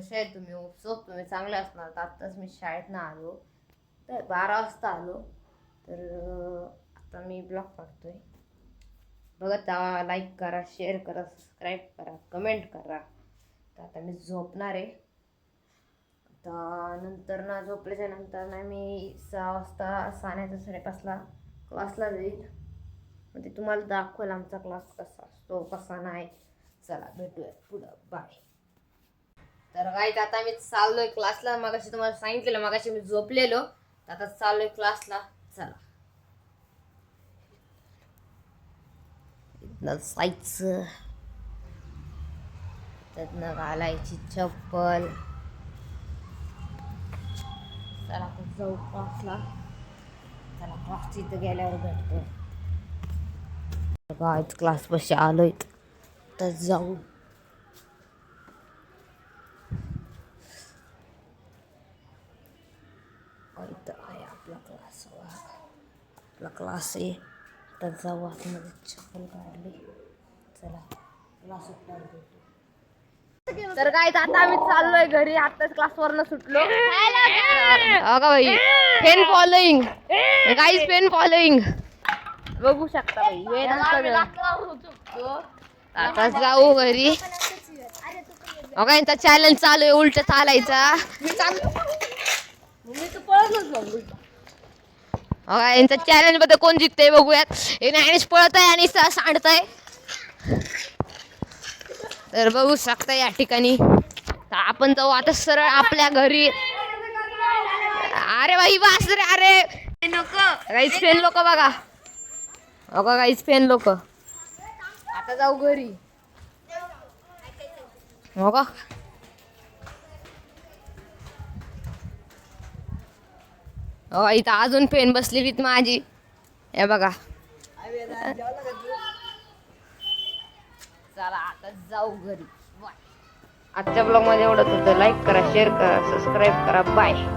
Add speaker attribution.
Speaker 1: कसे आहे तुम्ही? उपसोप तुम्ही चांगले असणार. तर आत्ताच मी शाळेतनं आलो, तर 12 वाजता आलो. तर आता मी ब्लॉग काढतोय. बघत जावा, लाईक करा, शेअर करा, सबस्क्राईब करा, कमेंट करा. तर आता मी झोपणार आहे. आता नंतर ना झोपल्याच्या नंतर ना मी 6 वाजता 5:30 क्लासला जाईल. मग ते तुम्हाला दाखवेल आमचा क्लास कसा असतो कसा नाही. चला भेटूया पुढं. बाय. तर गाईज आता मी चाललोय क्लासला. मगाशी तुम्हाला सांगितलेलं, मगाशी मी झोपलेलो, आता चाललोय क्लासला. चला इथनं जायचं, त्यातनं घालायची चप्पल. चला आता जाऊ क्लासला. चला क्लास इथं गेल्यावर भेटतो. गाईज क्लास पाशी आलोय, तर जाऊ. इथं आहे आपला क्लास. आपला क्लास आहे. तर जाऊ आतमध्ये. चप्पल काढली. चला क्लास सुटल्यावर भेटू. तर काय आता आम्ही चाललोय घरी. आताच क्लासवरनं सुटलो. अगं भाई fan following guys, fan following बघू शकता भाई. हे आता जाऊ घरी. अगं यांचा चॅलेंज चालू आहे उलट चालायचा. यांचा चॅलेंज मध्ये कोण जिंकतंय बघूयात. हे ज्ञानेश पळत आहे आणि सांडतंय. तर बघू शकता या ठिकाणी. तर आपण जाऊ आता सरळ आपल्या घरी. अरे बाई वास रे. अरे काहीच फेन लोक बघा. अगं काहीच फेन लोक. आता जाऊ घरी. हो का इथं अजून पेन बसलेलीत माझी. हे बघा. चला आता जाऊ घरी. आजच्या ब्लॉग मध्ये एवढंच होतं. लाईक करा, शेअर करा, सबस्क्राईब करा. बाय.